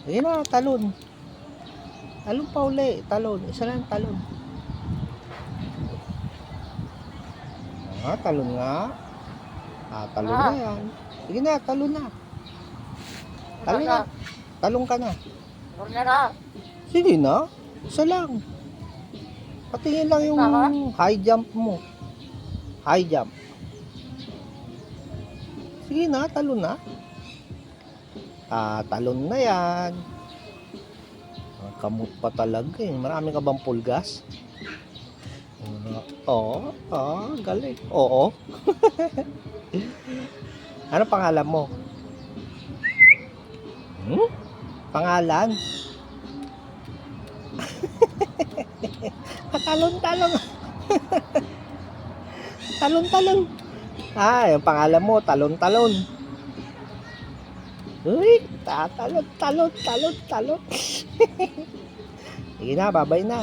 Sige na, talon. Talon pa uli. Talon. Isa lang talon. Talon nga. Talon na yan. Sige na, talon na. Talon na. Talon ka na. Sige na. Isa lang. Patingin lang yung high jump mo. High jump. Sige na, talon na. Talon na yan. Kamot pa talaga eh. Marami ka bang pulgas? Oo. Galing. Oo. Ano pangalan mo? Pangalan? Talon. Talon. Yung pangalan mo, talon. Uy, talon. Sige na, babay na.